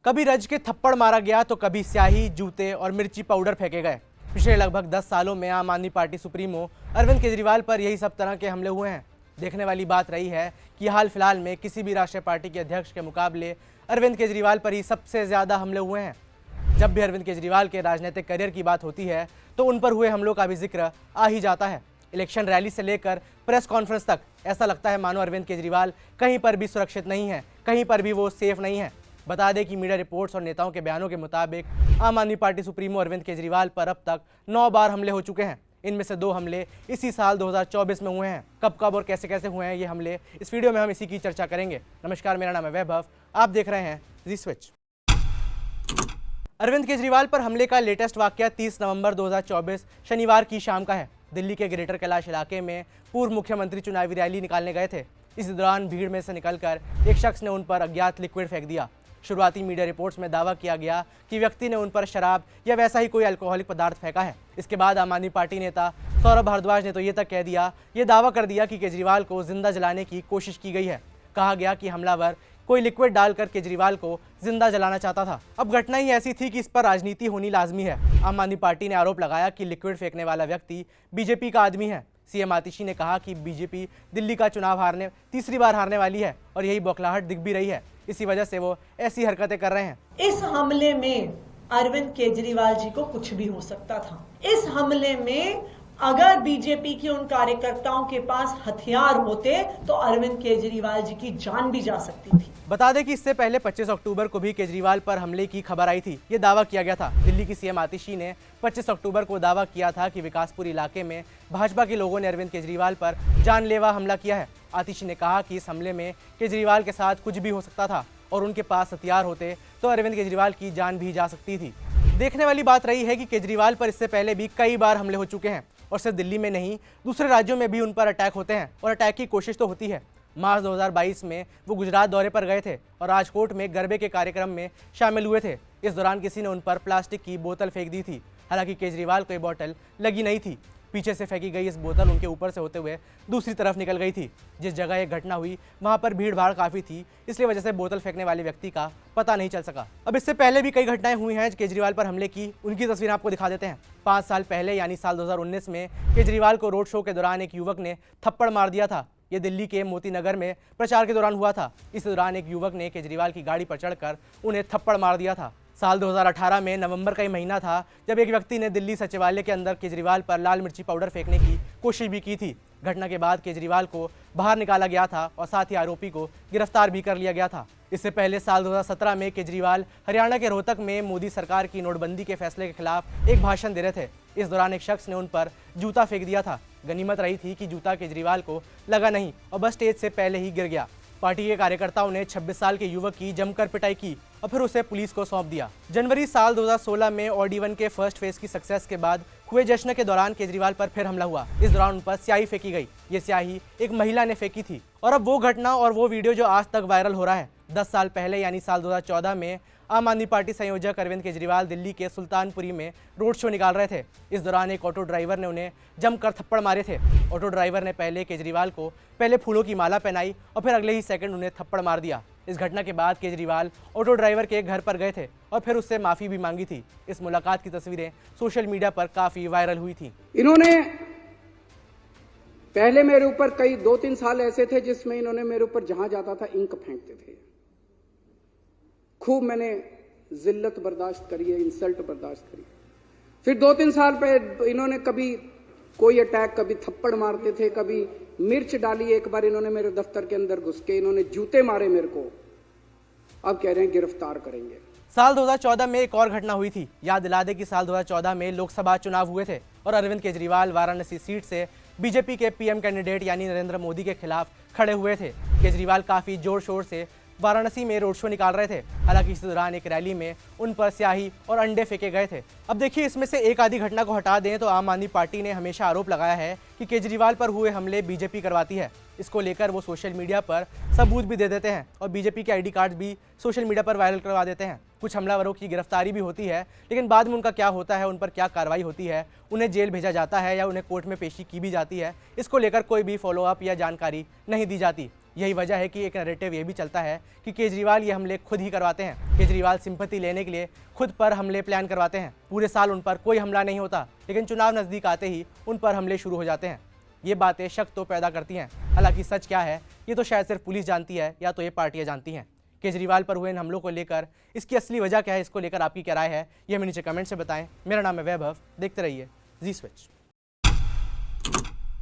कभी रज के थप्पड़ मारा गया तो कभी स्याही, जूते और मिर्ची पाउडर फेंके गए। पिछले लगभग 10 सालों में आम आदमी पार्टी सुप्रीमो अरविंद केजरीवाल पर यही सब तरह के हमले हुए हैं। देखने वाली बात रही है कि हाल फिलहाल में किसी भी राष्ट्रीय पार्टी के अध्यक्ष के मुकाबले अरविंद केजरीवाल पर ही सबसे ज़्यादा हमले हुए हैं। जब भी अरविंद केजरीवाल के राजनीतिक करियर की बात होती है तो उन पर हुए हमलों का भी जिक्र आ ही जाता है। इलेक्शन रैली से लेकर प्रेस कॉन्फ्रेंस तक ऐसा लगता है मानो अरविंद केजरीवाल कहीं पर भी सुरक्षित नहीं है, कहीं पर भी वो सेफ नहीं है। बता दें कि मीडिया रिपोर्ट्स और नेताओं के बयानों के मुताबिक आम आदमी पार्टी सुप्रीमो अरविंद केजरीवाल पर अब तक 9 बार हमले हो चुके हैं। इनमें से 2 हमले इसी साल 2024 में हुए हैं। कब कब और कैसे कैसे हुए हैं ये हमले, इस वीडियो में हम इसी की चर्चा करेंगे। नमस्कार, मेरा नाम है वैभव, आप देख रहे हैं जी स्विच। अरविंद केजरीवाल पर हमले का लेटेस्ट वाकया 30 नवंबर 2024 शनिवार की शाम का है। दिल्ली के ग्रेटर कैलाश इलाके में पूर्व मुख्यमंत्री चुनावी रैली निकालने गए थे। इस दौरान भीड़ में से निकलकर एक शख्स ने उन पर अज्ञात लिक्विड फेंक दिया। शुरुआती मीडिया रिपोर्ट्स में दावा किया गया कि व्यक्ति ने उन पर शराब या वैसा ही कोई अल्कोहलिक पदार्थ फेंका है। इसके बाद आम आदमी पार्टी नेता सौरभ भारद्वाज ने तो ये दावा कर दिया कि केजरीवाल को जिंदा जलाने की कोशिश की गई है। कहा गया कि हमलावर कोई लिक्विड डालकर केजरीवाल को जिंदा जलाना चाहता था। अब घटना ही ऐसी थी कि इस पर राजनीति होनी लाजमी है। आम आदमी पार्टी ने आरोप लगाया कि लिक्विड फेंकने वाला व्यक्ति बीजेपी का आदमी है। सीएम आतिशी ने कहा कि बीजेपी दिल्ली का चुनाव तीसरी बार हारने वाली है और यही बौखलाहट दिख भी रही है। इसी वजह से वो ऐसी हरकतें कर रहे हैं। इस हमले में अरविंद केजरीवाल जी को कुछ भी हो सकता था। इस हमले में अगर बीजेपी के उन कार्यकर्ताओं के पास हथियार होते तो अरविंद केजरीवाल जी की जान भी जा सकती थी। बता दें कि इससे पहले 25 अक्टूबर को भी केजरीवाल पर हमले की खबर आई थी। ये दावा किया गया था। दिल्ली की सीएम आतिशी ने 25 अक्टूबर को दावा किया था कि विकासपुर इलाके में भाजपा के लोगों ने अरविंद केजरीवाल पर जानलेवा हमला किया है। आतिशी ने कहा कि इस हमले में केजरीवाल के साथ कुछ भी हो सकता था और उनके पास हथियार होते तो अरविंद केजरीवाल की जान भी जा सकती थी। देखने वाली बात रही है कि केजरीवाल पर इससे पहले भी कई बार हमले हो चुके हैं और सिर्फ दिल्ली में नहीं, दूसरे राज्यों में भी उन पर अटैक होते हैं और अटैक की कोशिश तो होती है। मार्च 2022 में वो गुजरात दौरे पर गए थे और राजकोट में गरबे के कार्यक्रम में शामिल हुए थे। इस दौरान किसी ने उन पर प्लास्टिक की बोतल फेंक दी थी। हालांकि केजरीवाल को ये बोतल लगी नहीं थी। पीछे से फेंकी गई इस बोतल उनके ऊपर से होते हुए दूसरी तरफ निकल गई थी। जिस जगह ये घटना हुई वहां पर भीड़ भाड़ काफ़ी थी, इसलिए वजह से बोतल फेंकने वाले व्यक्ति का पता नहीं चल सका। अब इससे पहले भी कई घटनाएं हुई हैं केजरीवाल पर हमले की। उनकी तस्वीर आपको दिखा देते हैं। 5 साल पहले यानी साल 2019 में केजरीवाल को रोड शो के दौरान एक युवक ने थप्पड़ मार दिया था। ये दिल्ली के मोती नगर में प्रचार के दौरान हुआ था। इस दौरान एक युवक ने केजरीवाल की गाड़ी पर चढ़कर उन्हें थप्पड़ मार दिया था। साल 2018 में नवंबर का ही महीना था जब एक व्यक्ति ने दिल्ली सचिवालय के अंदर केजरीवाल पर लाल मिर्ची पाउडर फेंकने की कोशिश भी की थी। घटना के बाद केजरीवाल को बाहर निकाला गया था और साथ ही आरोपी को गिरफ्तार भी कर लिया गया था। इससे पहले साल 2017 में केजरीवाल हरियाणा के रोहतक में मोदी सरकार की नोटबंदी के फैसले के खिलाफ एक भाषण दे रहे थे। इस दौरान एक शख्स ने उन पर जूता फेंक दिया था। गनीमत रही थी कि जूता केजरीवाल को लगा नहीं और बस स्टेज से पहले ही गिर गया। पार्टी के कार्यकर्ताओं ने 26 साल के युवक की जमकर पिटाई की और फिर उसे पुलिस को सौंप दिया। जनवरी साल 2016 में ऑडी-1 के फर्स्ट फेज की सक्सेस के बाद हुए जश्न के दौरान केजरीवाल पर फिर हमला हुआ। इस दौरान उन पर स्याही फेंकी गई। ये स्याही एक महिला ने फेंकी थी और अब वो घटना और वो वीडियो जो आज तक वायरल हो रहा है। 10 साल पहले यानी साल 2014 में आम आदमी पार्टी संयोजक अरविंद केजरीवाल दिल्ली के सुल्तानपुरी में रोड शो निकाल रहे थे। इस दौरान एक ऑटो ड्राइवर ने उन्हें जमकर थप्पड़ मारे थे। ऑटो ड्राइवर ने पहले केजरीवाल को फूलों की माला पहनाई और फिर अगले ही सेकंड उन्हें थप्पड़ मार दिया। इस घटना के बाद केजरीवाल ऑटो ड्राइवर के घर पर गए थे और फिर उससे माफ़ी भी मांगी थी। इस मुलाकात की तस्वीरें सोशल मीडिया पर काफ़ी वायरल हुई थी। इन्होंने पहले मेरे ऊपर कई 2-3 साल ऐसे थे जिसमें इन्होंने मेरे ऊपर जहां जाता था इंक फेंकते थे। खूब मैंने जिल्लत बर्दाश्त करी है, इंसल्ट बर्दाश्त करी। फिर 2-3 साल पे इन्होंने कभी कोई अटैक, कभी थप्पड़ मारते थे, कभी मिर्च डाली। एक बार इन्होंने मेरे दफ्तर के अंदर घुस के इन्होंने जूते मारे मेरे को। अब कह रहे हैं गिरफ्तार करेंगे। साल 2014 में एक और घटना हुई थी। याद दिला दें कि साल 2014 में लोकसभा चुनाव हुए थे और अरविंद केजरीवाल वाराणसी सीट से बीजेपी के पीएम कैंडिडेट यानी नरेंद्र मोदी के खिलाफ खड़े हुए थे। केजरीवाल काफ़ी जोर शोर से वाराणसी में रोड शो निकाल रहे थे। हालांकि इस दौरान एक रैली में उन पर स्याही और अंडे फेंके गए थे। अब देखिए, इसमें से एक आधी घटना को हटा दें तो आम आदमी पार्टी ने हमेशा आरोप लगाया है कि केजरीवाल पर हुए हमले बीजेपी करवाती है। इसको लेकर वो सोशल मीडिया पर सबूत भी दे देते हैं और बीजेपी के आईडी कार्ड भी सोशल मीडिया पर वायरल करवा देते हैं। कुछ हमलावरों की गिरफ्तारी भी होती है, लेकिन बाद में उनका क्या होता है, उन पर क्या कार्रवाई होती है, उन्हें जेल भेजा जाता है या उन्हें कोर्ट में पेशी की भी जाती है, इसको लेकर कोई भी फॉलोअप या जानकारी नहीं दी जाती। यही वजह है कि एक नैरेटिव ये भी चलता है कि केजरीवाल ये हमले खुद ही करवाते हैं। केजरीवाल सिंपैथी लेने के लिए खुद पर हमले प्लान करवाते हैं। पूरे साल उन पर कोई हमला नहीं होता, लेकिन चुनाव नज़दीक आते ही उन पर हमले शुरू हो जाते हैं। ये बातें शक तो पैदा करती हैं, हालांकि सच क्या है ये तो शायद सिर्फ पुलिस जानती है या तो ये पार्टियां जानती हैं। केजरीवाल पर हुए इन हमलों को लेकर इसकी असली वजह क्या है, इसको लेकर आपकी क्या राय है, ये हमें नीचे कमेंट से बताएं। मेरा नाम है वैभव, देखते रहिए जी स्विच।